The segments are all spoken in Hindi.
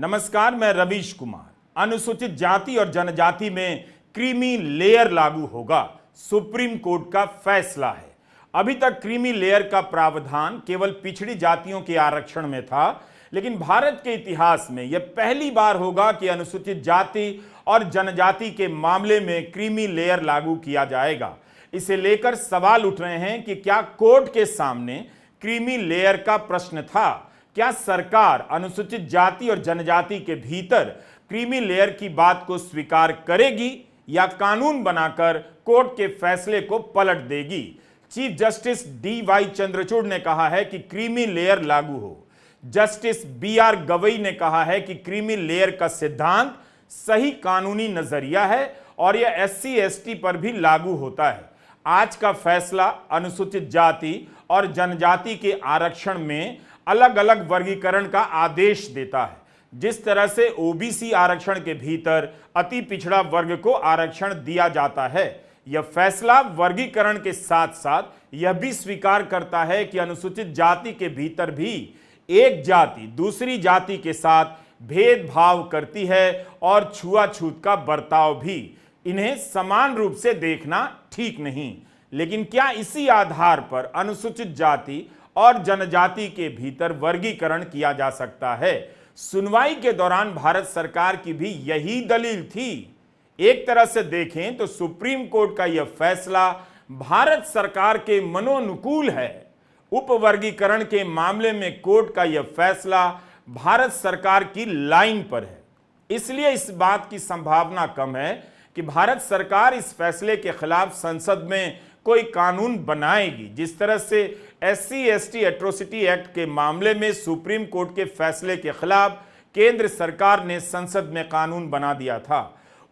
नमस्कार, मैं रवीश कुमार। अनुसूचित जाति और जनजाति में क्रीमी लेयर लागू होगा, सुप्रीम कोर्ट का फैसला है। अभी तक क्रीमी लेयर का प्रावधान केवल पिछड़ी जातियों के आरक्षण में था, लेकिन भारत के इतिहास में यह पहली बार होगा कि अनुसूचित जाति और जनजाति के मामले में क्रीमी लेयर लागू किया जाएगा। इसे लेकर सवाल उठ रहे हैं कि क्या कोर्ट के सामने क्रीमी लेयर का प्रश्न था? क्या सरकार अनुसूचित जाति और जनजाति के भीतर क्रीमी लेयर की बात को स्वीकार करेगी या कानून बनाकर कोर्ट के फैसले को पलट देगी? Chief justice D.Y.. चंद्रचूड़ ने कहा है कि क्रीमी लेयर लागू हो। Justice B R. गवई ने कहा है कि क्रीमी लेयर का सिद्धांत सही कानूनी नजरिया है और यह SC/ST पर भी लागू होता है। आज का फैसला अनुसूचित जाति और जनजाति के आरक्षण में अलग अलग वर्गीकरण का आदेश देता है। जिस तरह से OBC आरक्षण के भीतर अति पिछड़ा वर्ग को आरक्षण दिया जाता है, यह फैसला वर्गीकरण के साथ साथ यह भी स्वीकार करता है कि अनुसूचित जाति के भीतर भी एक जाति दूसरी जाति के साथ भेदभाव करती है और छुआछूत का बर्ताव भी। इन्हें समान रूप से देखना ठीक नहीं। लेकिन क्या इसी आधार पर अनुसूचित जाति और जनजाति के भीतर वर्गीकरण किया जा सकता है? सुनवाई के दौरान भारत सरकार की भी यही दलील थी। एक तरह से देखें तो सुप्रीम कोर्ट का यह फैसला भारत सरकार के मनोनुकूल है। उपवर्गीकरण के मामले में कोर्ट का यह फैसला भारत सरकार की लाइन पर है। इसलिए इस बात की संभावना कम है कि भारत सरकार इस फैसले के खिलाफ संसद में कोई कानून बनाएगी। जिस तरह से SC/ST एट्रोसिटी एक्ट के मामले में सुप्रीम कोर्ट के फैसले के खिलाफ केंद्र सरकार ने संसद में कानून बना दिया था।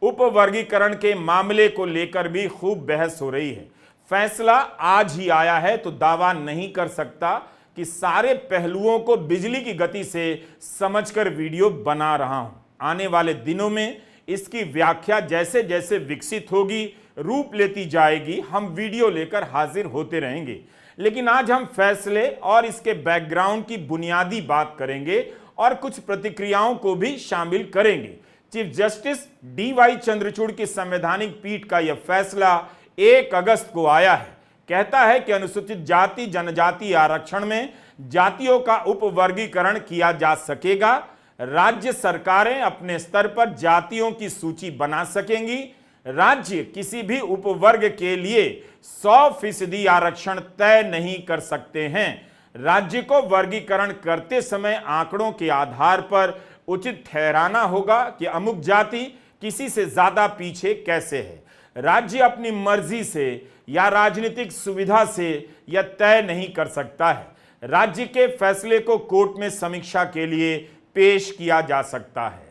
उपवर्गीकरण के मामले को लेकर भी खूब बहस हो रही है। फैसला आज ही आया है तो दावा नहीं कर सकता कि सारे पहलुओं को बिजली की गति से समझकर वीडियो बना रहा हूं। आने वाले दिनों में इसकी व्याख्या जैसे जैसे विकसित होगी, रूप लेती जाएगी, हम वीडियो लेकर हाजिर होते रहेंगे। लेकिन आज हम फैसले और इसके बैकग्राउंड की बुनियादी बात करेंगे और कुछ प्रतिक्रियाओं को भी शामिल करेंगे। Chief justice D.Y.. चंद्रचूड़ की संवैधानिक पीठ का यह फैसला 1 अगस्त को आया है। कहता है कि अनुसूचित जाति जनजाति आरक्षण में जातियों का उपवर्गीकरण किया जा सकेगा। राज्य सरकारें अपने स्तर पर जातियों की सूची बना सकेंगी। राज्य किसी भी उपवर्ग के लिए 100% आरक्षण तय नहीं कर सकते हैं। राज्य को वर्गीकरण करते समय आंकड़ों के आधार पर उचित ठहराना होगा कि अमुक जाति किसी से ज्यादा पीछे कैसे है। राज्य अपनी मर्जी से या राजनीतिक सुविधा से यह तय नहीं कर सकता है। राज्य के फैसले को कोर्ट में समीक्षा के लिए पेश किया जा सकता है।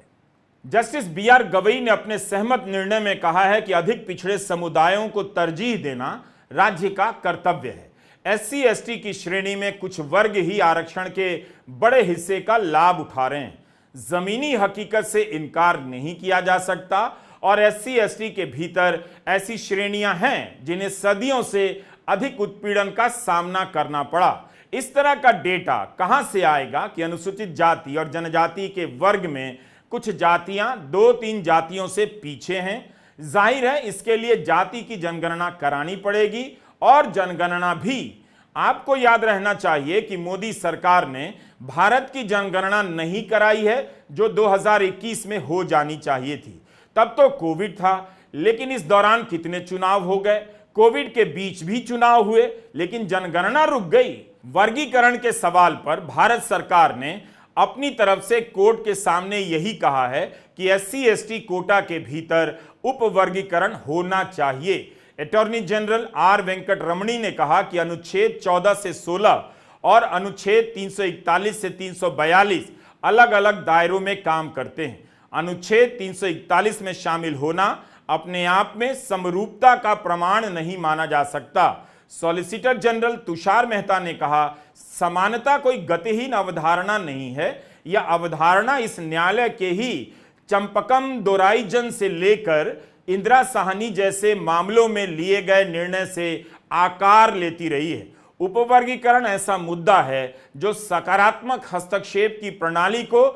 Justice B R. गवई ने अपने सहमत निर्णय में कहा है कि अधिक पिछड़े समुदायों को तरजीह देना राज्य का कर्तव्य है। SC/ST की श्रेणी में कुछ वर्ग ही आरक्षण के बड़े हिस्से का लाभ उठा रहे हैं। जमीनी हकीकत से इनकार नहीं किया जा सकता और SC/ST के भीतर ऐसी श्रेणियां हैं जिन्हें सदियों से अधिक उत्पीड़न का सामना करना पड़ा। इस तरह का डेटा कहां से आएगा कि अनुसूचित जाति और जनजाति के वर्ग में कुछ जातियां 2-3 जातियों से पीछे हैं? जाहिर है इसके लिए जाति की जनगणना करानी पड़ेगी और जनगणना भी। आपको याद रहना चाहिए कि मोदी सरकार ने भारत की जनगणना नहीं कराई है जो 2021 में हो जानी चाहिए थी। तब तो कोविड था, लेकिन इस दौरान कितने चुनाव हो गए। कोविड के बीच भी चुनाव हुए, लेकिन जनगणना रुक गई। वर्गीकरण के सवाल पर भारत सरकार ने अपनी तरफ से कोर्ट के सामने यही कहा है कि SC/ST कोटा के भीतर उपवर्गीकरण होना चाहिए। Attorney general R. वेंकट रमणी ने कहा कि अनुच्छेद 14 से 16 और अनुच्छेद 341 से 342 अलग अलग दायरों में काम करते हैं। अनुच्छेद 341 में शामिल होना अपने आप में समरूपता का प्रमाण नहीं माना जा सकता। सॉलिसिटर जनरल तुषार मेहता ने कहा, समानता कोई गतिहीन अवधारणा नहीं है। यह अवधारणा इस न्यायालय के ही चंपकम दोराईजन से लेकर इंदिरा साहनी जैसे मामलों में लिए गए निर्णय से आकार लेती रही है। उपवर्गीकरण ऐसा मुद्दा है जो सकारात्मक हस्तक्षेप की प्रणाली को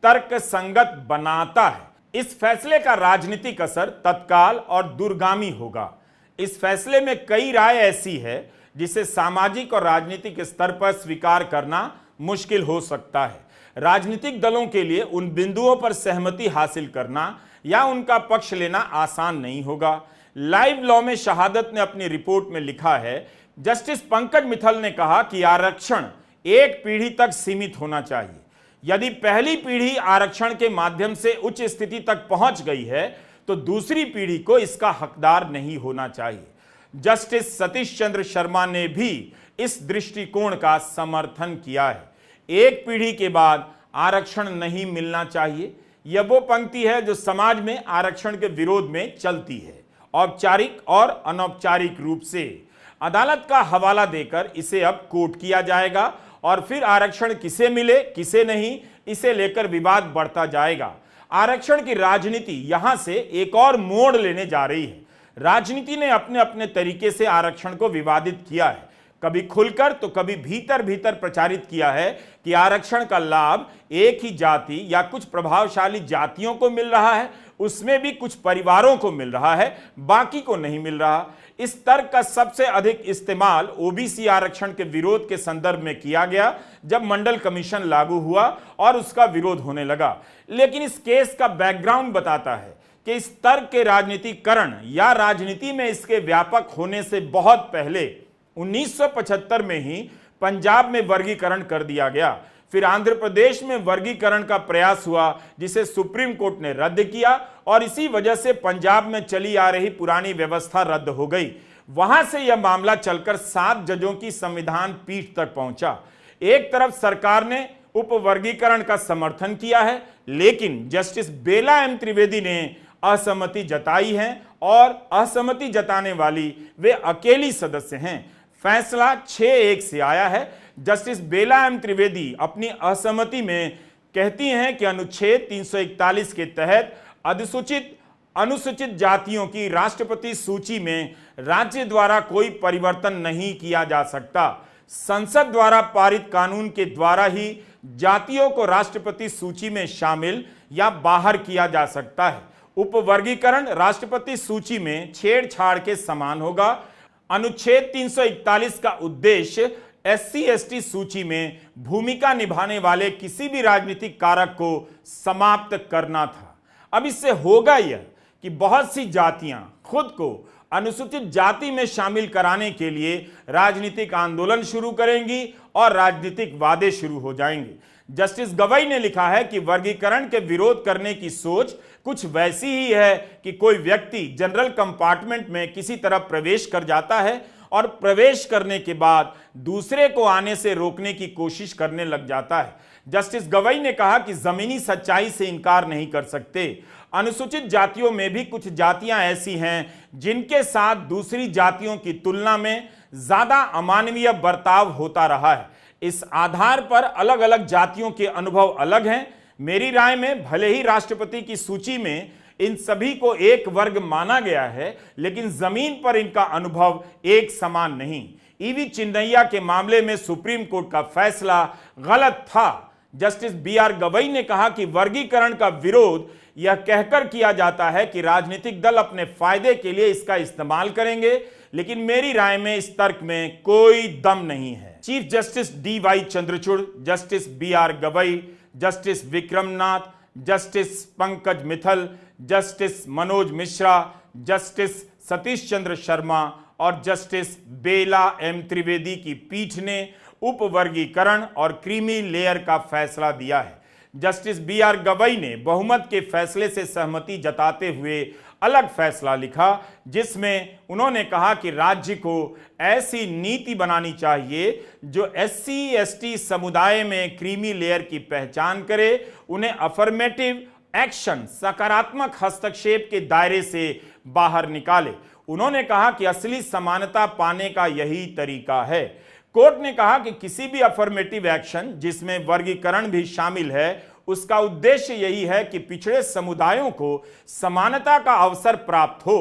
तर्क संगत बनाता है। इस फैसले का राजनीतिक असर तत्काल और दूरगामी होगा। इस फैसले में कई राय ऐसी है जिसे सामाजिक और राजनीतिक स्तर पर स्वीकार करना मुश्किल हो सकता है। राजनीतिक दलों के लिए उन बिंदुओं पर सहमति हासिल करना या उनका पक्ष लेना आसान नहीं होगा। लाइव लॉ में शहादत ने अपनी रिपोर्ट में लिखा है, जस्टिस पंकज मित्तल ने कहा कि आरक्षण एक पीढ़ी तक सीमित होना चाहिए। यदि पहली पीढ़ी आरक्षण के माध्यम से उच्च स्थिति तक पहुंच गई है तो दूसरी पीढ़ी को इसका हकदार नहीं होना चाहिए। जस्टिस सतीश चंद्र शर्मा ने भी इस दृष्टिकोण का समर्थन किया है। एक पीढ़ी के बाद आरक्षण नहीं मिलना चाहिए, यह वो पंक्ति है जो समाज में आरक्षण के विरोध में चलती है। औपचारिक और अनौपचारिक रूप से अदालत का हवाला देकर इसे अब कोर्ट किया जाएगा और फिर आरक्षण किसे मिले किसे नहीं, इसे लेकर विवाद बढ़ता जाएगा। आरक्षण की राजनीति यहां से एक और मोड़ लेने जा रही है। राजनीति ने अपने अपने तरीके से आरक्षण को विवादित किया है, कभी खुलकर तो कभी भीतर भीतर प्रचारित किया है कि आरक्षण का लाभ एक ही जाति या कुछ प्रभावशाली जातियों को मिल रहा है, उसमें भी कुछ परिवारों को मिल रहा है, बाकी को नहीं मिल रहा। इस तर्क का सबसे अधिक इस्तेमाल ओबीसी आरक्षण के विरोध के संदर्भ में किया गया जब मंडल कमीशन लागू हुआ और उसका विरोध होने लगा। लेकिन इस केस का बैकग्राउंड बताता है कि इस तर्क के राजनीतिकरण या राजनीति में इसके व्यापक होने से बहुत पहले 1975 में ही पंजाब में वर्गीकरण कर दिया गया। फिर आंध्र प्रदेश में वर्गीकरण का प्रयास हुआ जिसे सुप्रीम कोर्ट ने रद्द किया और इसी वजह से पंजाब में चली आ रही पुरानी व्यवस्था रद्द हो गई। वहां से यह मामला चलकर 7 जजों की संविधान पीठ तक पहुंचा। एक तरफ सरकार ने उपवर्गीकरण का समर्थन किया है, लेकिन जस्टिस बेला एम त्रिवेदी ने असहमति जताई है और असहमति जताने वाली वे अकेली सदस्य हैं। फैसला 6-1 से आया है। जस्टिस बेला एम त्रिवेदी अपनी असहमति में कहती हैं कि अनुच्छेद 341 के तहत अनुसूचित जातियों की राष्ट्रपति सूची में राज्य द्वारा कोई परिवर्तन नहीं किया जा सकता। संसद द्वारा पारित कानून के द्वारा ही जातियों को राष्ट्रपति सूची में शामिल या बाहर किया जा सकता है। उपवर्गीकरण राष्ट्रपति सूची में छेड़छाड़ के समान होगा। अनुच्छेद 341 का उद्देश्य SC/ST सूची में भूमिका निभाने वाले किसी भी राजनीतिक कारक को समाप्त करना था। अब इससे होगा यह कि बहुत सी जातियां खुद को अनुसूचित जाति में शामिल कराने के लिए राजनीतिक आंदोलन शुरू करेंगी और राजनीतिक वादे शुरू हो जाएंगे। जस्टिस गवई ने लिखा है कि वर्गीकरण के विरोध करने की सोच कुछ वैसी ही है कि कोई व्यक्ति जनरल कंपार्टमेंट में किसी तरह प्रवेश कर जाता है और प्रवेश करने के बाद दूसरे को आने से रोकने की कोशिश करने लग जाता है। जस्टिस गवई ने कहा कि जमीनी सच्चाई से इनकार नहीं कर सकते। अनुसूचित जातियों में भी कुछ जातियां ऐसी हैं जिनके साथ दूसरी जातियों की तुलना में ज्यादा अमानवीय बर्ताव होता रहा है। इस आधार पर अलग अलग जातियों के अनुभव अलग हैं। मेरी राय में भले ही राष्ट्रपति की सूची में इन सभी को एक वर्ग माना गया है, लेकिन जमीन पर इनका अनुभव एक समान नहीं। ईवी चिन्नैया के मामले में सुप्रीम कोर्ट का फैसला गलत था। जस्टिस BR गवई ने कहा कि वर्गीकरण का विरोध यह कहकर किया जाता है कि राजनीतिक दल अपने फायदे के लिए इसका इस्तेमाल करेंगे, लेकिन मेरी राय में इस तर्क में कोई दम नहीं है। Chief justice DY Chandrachud, justice BR Gavai, justice Vikramnath, justice Pankaj Mittal, justice Manoj Mishra, justice Satish Chandra Sharma और जस्टिस बेला एम त्रिवेदी की पीठ ने उपवर्गीकरण और क्रीमी लेयर का फैसला दिया है। जस्टिस BR गवई ने बहुमत के फैसले से सहमति जताते हुए अलग फैसला लिखा, जिसमें उन्होंने कहा कि राज्य को ऐसी नीति बनानी चाहिए जो SC/ST समुदाय में क्रीमी लेयर की पहचान करे, उन्हें अफर्मेटिव एक्शन सकारात्मक हस्तक्षेप के दायरे से बाहर निकाले। उन्होंने कहा कि असली समानता पाने का यही तरीका है। कोर्ट ने कहा कि किसी भी अफर्मेटिव एक्शन जिसमें वर्गीकरण भी शामिल है, उसका उद्देश्य यही है कि पिछड़े समुदायों को समानता का अवसर प्राप्त हो।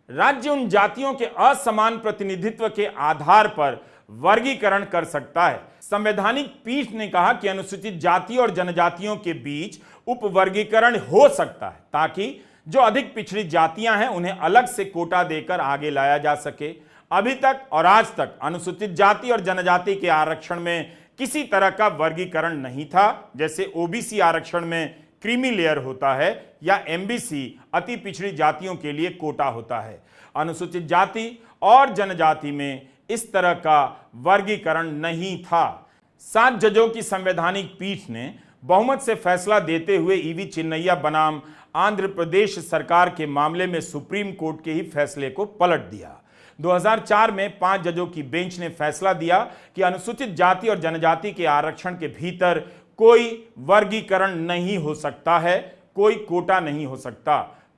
राज्य उन जातियों के असमान प्रतिनिधित्व के आधार पर वर्गीकरण कर सकता है। संवैधानिक पीठ ने कहा कि अनुसूचित जाति और जनजातियों के बीच उपवर्गीकरण हो सकता है ताकि जो अधिक पिछड़ी जातियां हैं उन्हें अलग से कोटा देकर आगे लाया जा सके। अभी तक और आज तक अनुसूचित जाति और जनजाति के आरक्षण में किसी तरह का वर्गीकरण नहीं था, जैसे ओबीसी आरक्षण में क्रीमी लेयर होता है या एमबीसी अति पिछड़ी जातियों के लिए कोटा होता है। अनुसूचित जाति और जनजाति में इस तरह का वर्गीकरण नहीं था। 7 जजों की संवैधानिक पीठ ने बहुमत से फैसला देते हुए ईवी चिन्नैया बनाम आंध्र प्रदेश सरकार के मामले में सुप्रीम कोर्ट के ही फैसले को पलट दिया। 2004 में 5 जजों की बेंच ने फैसला दिया कि अनुसूचित जाति और जनजाति के आरक्षण के भीतर कोई वर्गीकरण नहीं हो सकता है, कोई कोटा नहीं हो सकता।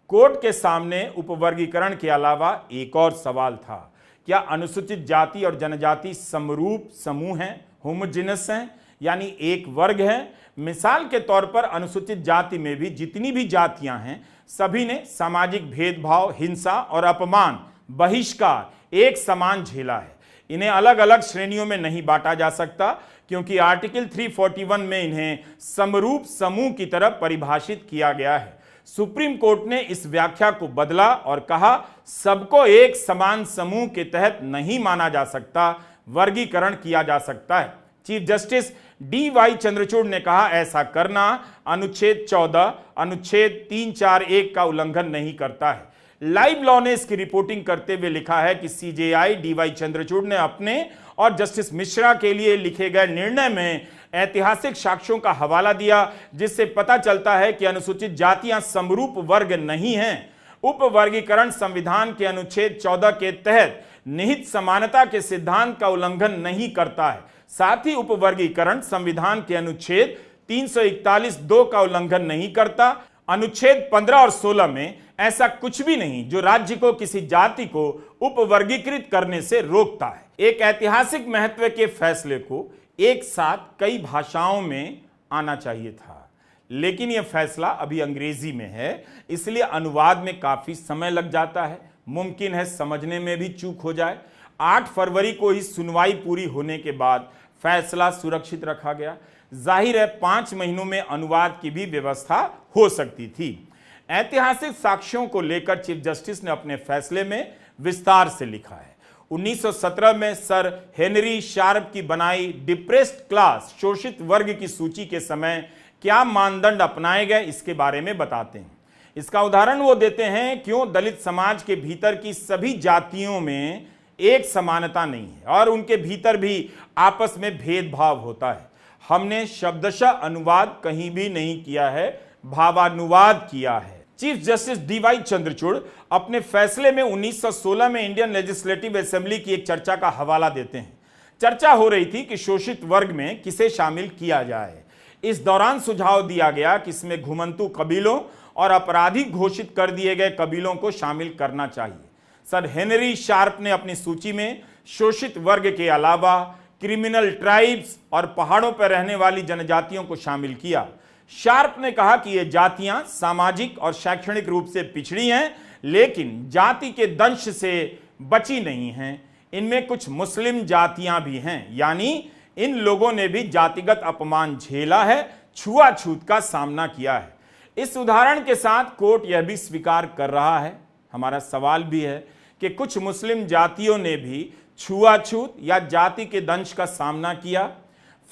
कोर्ट के सामने उपवर्गीकरण के अलावा एक और सवाल था, क्या अनुसूचित जाति और जनजाति समरूप समूह हैं, होमोजेनस हैं, यानी एक वर्ग है। मिसाल के तौर पर अनुसूचित जाति में भी जितनी भी जातियां हैं सभी ने सामाजिक भेदभाव, हिंसा और अपमान, बहिष्कार एक समान झेला है। इन्हें अलग अलग श्रेणियों में नहीं बांटा जा सकता क्योंकि आर्टिकल 341 में इन्हें समरूप समूह की तरह परिभाषित किया गया है। सुप्रीम कोर्ट ने इस व्याख्या को बदला और कहा सबको एक समान समूह के तहत नहीं माना जा सकता, वर्गीकरण किया जा सकता है। Chief justice D.Y.. चंद्रचूड़ ने कहा ऐसा करना अनुच्छेद 14, अनुच्छेद 341 का उल्लंघन नहीं करता है। लाइव लॉ ने इसकी रिपोर्टिंग करते हुए लिखा है कि सीजेआई डी.वाई. चंद्रचूड़ ने अपने और जस्टिस मिश्रा के लिए लिखे गए निर्णय में ऐतिहासिक साक्ष्यों का हवाला दिया, जिससे पता चलता है कि अनुसूचित जातियां समरूप वर्ग नहीं हैं। उपवर्गीकरण संविधान के अनुच्छेद 14 के तहत निहित समानता के सिद्धांत का उल्लंघन नहीं करता है। साथ ही उपवर्गीकरण संविधान के अनुच्छेद 341(2) का उल्लंघन नहीं करता। अनुच्छेद 15 और 16 में ऐसा कुछ भी नहीं जो राज्य को किसी जाति को उपवर्गीकृत करने से रोकता है। एक ऐतिहासिक महत्व के फैसले को एक साथ कई भाषाओं में आना चाहिए था, लेकिन यह फैसला अभी अंग्रेजी में है, इसलिए अनुवाद में काफी समय लग जाता है। मुमकिन है समझने में भी चूक हो जाए। 8 फरवरी को ही सुनवाई पूरी होने के बाद फैसला सुरक्षित रखा गया। जाहिर है 5 महीनों में अनुवाद की भी व्यवस्था हो सकती थी। ऐतिहासिक साक्ष्यों को लेकर चीफ जस्टिस ने अपने फैसले में विस्तार से लिखा है। 1917 में सर हेनरी शार्प की बनाई डिप्रेस्ड क्लास, शोषित वर्ग की सूची के समय क्या मानदंड अपनाए गए इसके बारे में बताते हैं। इसका उदाहरण वो देते हैं क्यों दलित समाज के भीतर की सभी जातियों में एक समानता नहीं है और उनके भीतर भी आपस में भेदभाव होता है। हमने शब्दशः अनुवाद कहीं भी नहीं किया है, भावानुवाद किया है। Chief justice D.Y.. चंद्रचूड़ अपने फैसले में 1916 में इंडियन लेजिस्लेटिव असेंबली की एक चर्चा का हवाला देते हैं। चर्चा हो रही थी कि शोषित वर्ग में किसे शामिल किया जाए। इस दौरान सुझाव दिया गया कि इसमें घुमंतू कबीलों और आपराधिक घोषित कर दिए गए कबीलों को शामिल करना चाहिए। सर हेनरी शार्प ने अपनी सूची में शोषित वर्ग के अलावा क्रिमिनल ट्राइब्स और पहाड़ों पर रहने वाली जनजातियों को शामिल किया। शार्प ने कहा कि ये जातियां सामाजिक और शैक्षणिक रूप से पिछड़ी हैं, लेकिन जाति के दंश से बची नहीं हैं। इनमें कुछ मुस्लिम जातियां भी हैं, यानी इन लोगों ने भी जातिगत अपमान झेला है, छुआछूत का सामना किया है। इस उदाहरण के साथ कोर्ट यह भी स्वीकार कर रहा है, हमारा सवाल भी है कि कुछ मुस्लिम जातियों ने भी छुआछूत या जाति के दंश का सामना किया।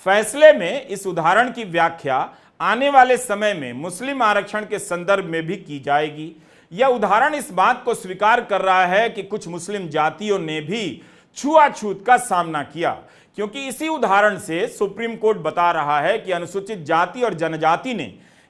फैसले में इस उदाहरण की व्याख्या आने वाले समय में मुस्लिम आरक्षण के संदर्भ में भी की जाएगी। यह उदाहरण इस बात को स्वीकार कर रहा है कि कुछ मुस्लिम जातियों ने भी छुआछूत का सामना किया, क्योंकि इसी उदाहरण से सुप्रीम कोर्ट बता रहा है कि अनुसूचित जाति और जनजाति ने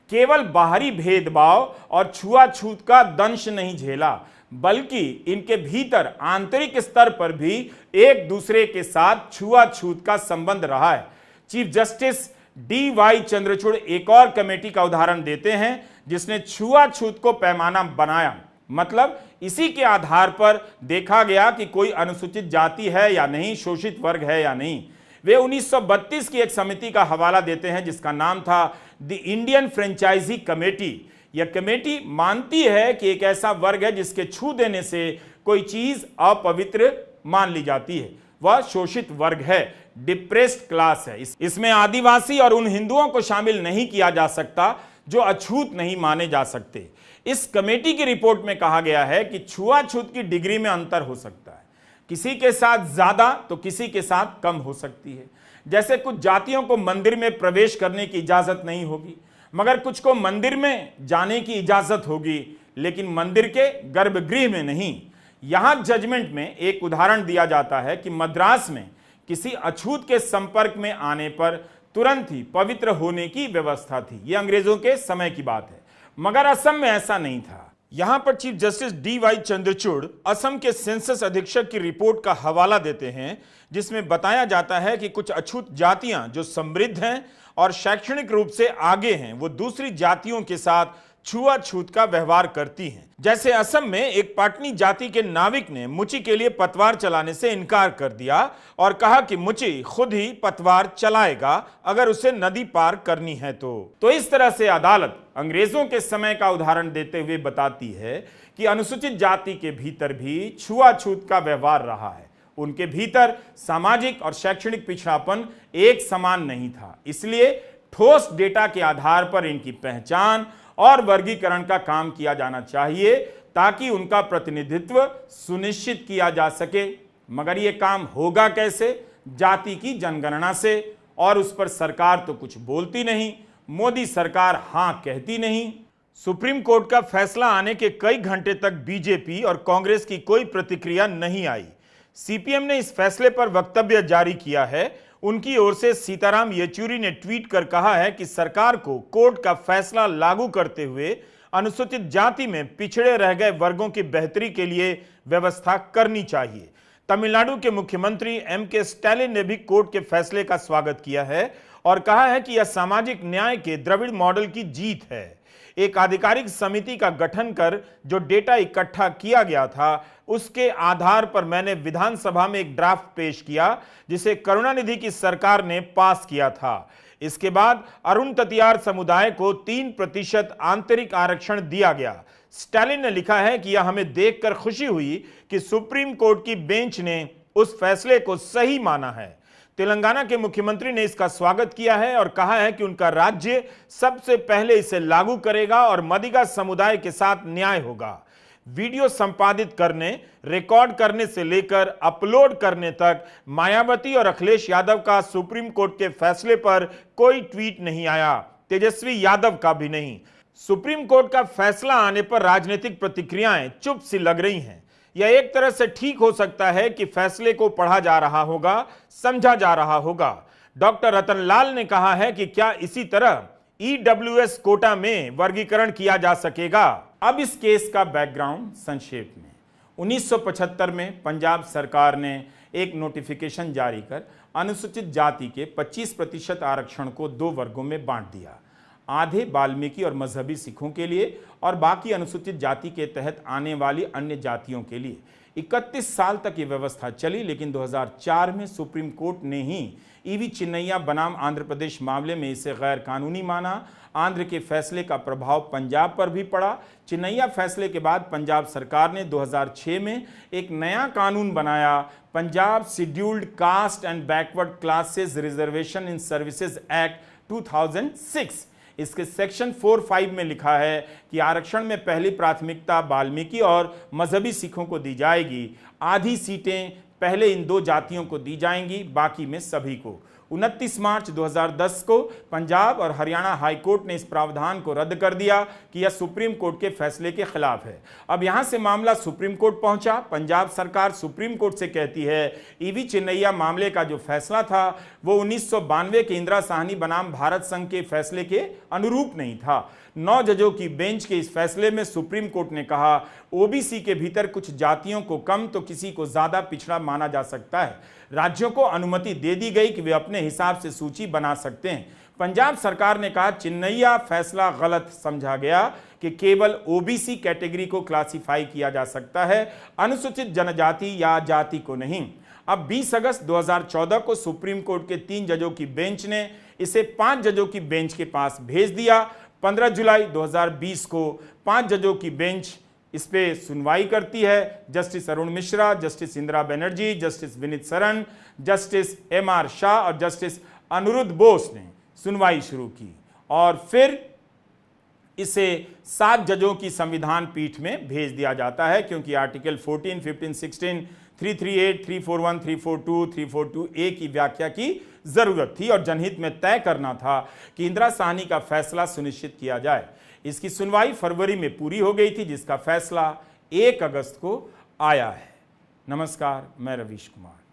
केवल बाहरी भेदभाव और छुआछूत का दंश नहीं झेला, बल्कि इनके भीतर आंतरिक स्तर पर भी एक दूसरे के साथ छुआछूत का संबंध रहा है। Chief justice D.Y.. चंद्रचूड़ एक और कमेटी का उदाहरण देते हैं जिसने छुआछूत को पैमाना बनाया, मतलब इसी के आधार पर देखा गया कि कोई अनुसूचित जाति है या नहीं, शोषित वर्ग है या नहीं। वे 1932 की एक समिति का हवाला देते हैं जिसका नाम था द इंडियन फ्रेंचाइजी कमेटी। यह कमेटी मानती है कि एक ऐसा वर्ग है जिसके छू देने से कोई चीज अपवित्र मान ली जाती है, वह शोषित वर्ग है, डिप्रेस्ड क्लास है। इसमें आदिवासी और उन हिंदुओं को शामिल नहीं किया जा सकता जो अछूत नहीं माने जा सकते। इस कमेटी की रिपोर्ट में कहा गया है कि छुआछूत की डिग्री में अंतर हो सकता है, किसी के साथ ज्यादा तो किसी के साथ कम हो सकती है। जैसे कुछ जातियों को मंदिर में प्रवेश करने की इजाजत नहीं होगी, मगर कुछ को मंदिर में जाने की इजाजत होगी, लेकिन मंदिर के गर्भगृह में नहीं। यहां जजमेंट में एक उदाहरण दिया जाता है कि मद्रास में किसी अछूत के संपर्क में आने पर तुरंत ही पवित्र होने की व्यवस्था थी। यह अंग्रेजों के समय की बात है, मगर असम में ऐसा नहीं था। यहां पर chief justice D.Y.. Chandrachud Assam के सेंसस अधीक्षक की रिपोर्ट का हवाला देते हैं, जिसमें बताया जाता है कि कुछ अछूत जातियां जो समृद्ध हैं और शैक्षणिक रूप से आगे हैं, वो दूसरी जातियों के साथ छुआछूत का व्यवहार करती हैं। जैसे असम में एक पाटनी जाति के नाविक ने मुची के लिए पतवार चलाने से इनकार कर दिया और कहा कि मुची खुद ही पतवार चलाएगा अगर उसे नदी पार करनी है तो इस तरह से अदालत अंग्रेजों के समय का उदाहरण देते हुए बताती है कि अनुसूचित जाति के भीतर भी छुआछूत का व्यवहार रहा है। उनके भीतर सामाजिक और शैक्षणिक पिछड़ापन एक समान नहीं था, इसलिए ठोस डेटा के आधार पर इनकी पहचान और वर्गीकरण का काम किया जाना चाहिए ताकि उनका प्रतिनिधित्व सुनिश्चित किया जा सके। मगर यह काम होगा कैसे? जाति की जनगणना से, और उस पर सरकार तो कुछ बोलती नहीं। मोदी सरकार हां कहती नहीं। सुप्रीम कोर्ट का फैसला आने के कई घंटे तक बीजेपी और कांग्रेस की कोई प्रतिक्रिया नहीं आई। सीपीएम ने इस फैसले पर वक्तव्य जारी किया है। उनकी ओर से सीताराम येचुरी ने ट्वीट कर कहा है कि सरकार को कोर्ट का फैसला लागू करते हुए अनुसूचित जाति में पिछड़े रह गए वर्गों की बेहतरी के लिए व्यवस्था करनी चाहिए। तमिलनाडु के मुख्यमंत्री एम.के. स्टालिन ने भी कोर्ट के फैसले का स्वागत किया है और कहा है कि यह सामाजिक न्याय के द्रविड़ मॉडल की जीत है। एक आधिकारिक समिति का गठन कर जो डेटा इकट्ठा किया गया था, उसके आधार पर मैंने विधानसभा में एक ड्राफ्ट पेश किया जिसे करुणानिधि की सरकार ने पास किया था। इसके बाद अरुण ततियार समुदाय को 3% आंतरिक आरक्षण दिया गया। स्टालिन ने लिखा है कि यह हमें देखकर खुशी हुई कि सुप्रीम कोर्ट की बेंच ने उस फैसले को सही माना है। तेलंगाना के मुख्यमंत्री ने इसका स्वागत किया है और कहा है कि उनका राज्य सबसे पहले इसे लागू करेगा और मदिगा समुदाय के साथ न्याय होगा। वीडियो संपादित करने, रिकॉर्ड करने से लेकर अपलोड करने तक मायावती और अखिलेश यादव का सुप्रीम कोर्ट के फैसले पर कोई ट्वीट नहीं आया, तेजस्वी यादव का भी नहीं। सुप्रीम कोर्ट का फैसला आने पर राजनीतिक प्रतिक्रियाएं चुप सी लग रही हैं। यह एक तरह से ठीक हो सकता है कि फैसले को पढ़ा जा रहा होगा, समझा जा रहा होगा। डॉक्टर रतन लाल ने कहा है कि क्या इसी तरह ईडब्ल्यूएस कोटा में वर्गीकरण किया जा सकेगा। अब इस केस का बैकग्राउंड संक्षेप में। 1975 में पंजाब सरकार ने एक नोटिफिकेशन जारी कर अनुसूचित जाति के 25% आरक्षण को 2 वर्गों में बांट दिया। आधे वाल्मीकि और मजहबी सिखों के लिए और बाकी अनुसूचित जाति के तहत आने वाली अन्य जातियों के लिए। 31 साल तक ये व्यवस्था चली, लेकिन 2004 में सुप्रीम कोर्ट ने ही ईवी चिन्नैया बनाम आंध्र प्रदेश मामले में इसे गैर कानूनी माना। आंध्र के फैसले का प्रभाव पंजाब पर भी पड़ा। चिन्नैया फैसले के बाद पंजाब सरकार ने 2006 में एक नया कानून बनाया, Punjab scheduled caste and backward classes reservation in services act 2006। इसके सेक्शन 4(5) में लिखा है कि आरक्षण में पहली प्राथमिकता वाल्मीकि और मजहबी सिखों को दी जाएगी। आधी सीटें पहले इन 2 जातियों को दी जाएंगी, बाकी में सभी को। 29 मार्च 2010 को पंजाब और हरियाणा हाईकोर्ट ने इस प्रावधान को रद्द कर दिया कि यह सुप्रीम कोर्ट के फैसले के खिलाफ है। अब यहां से मामला सुप्रीम कोर्ट पहुंचा। पंजाब सरकार सुप्रीम कोर्ट से कहती है ईवी चिन्नैया मामले का जो फैसला था वो 1992 के इंदिरा साहनी बनाम भारत संघ के फैसले के अनुरूप नहीं था। 9 जजों की बेंच के इस फैसले में सुप्रीम कोर्ट ने कहा ओबीसी के भीतर कुछ जातियों को कम तो किसी को ज्यादा पिछड़ा माना जा सकता है। राज्यों को अनुमति दे दी गई कि वे अपने हिसाब से सूची बना सकते हैं। पंजाब सरकार ने कहा चिन्नैया फैसला गलत समझा गया कि केवल ओबीसी कैटेगरी को क्लासिफाई किया जा सकता है, अनुसूचित जनजाति या जाति को नहीं। अब 20 अगस्त 2014 को सुप्रीम कोर्ट के 3 जजों की बेंच ने इसे 5 जजों की बेंच के पास भेज दिया। 15 जुलाई 2020 को 5 जजों की बेंच इस पे सुनवाई करती है। Justice Arun Mishra, justice Indira Banerjee, justice Vineet Saran, justice MR. Shah और जस्टिस अनिरुद्ध बोस ने सुनवाई शुरू की और फिर इसे 7 जजों की संविधान पीठ में भेज दिया जाता है, क्योंकि आर्टिकल 14, 15, 16, 338, 341, 342, 342A की व्याख्या की जरूरत थी और जनहित में तय करना था कि इंदिरा साहनी का फैसला सुनिश्चित किया जाए। इसकी सुनवाई फरवरी में पूरी हो गई थी, जिसका फैसला 1 अगस्त को आया है। नमस्कार, मैं रवीश कुमार।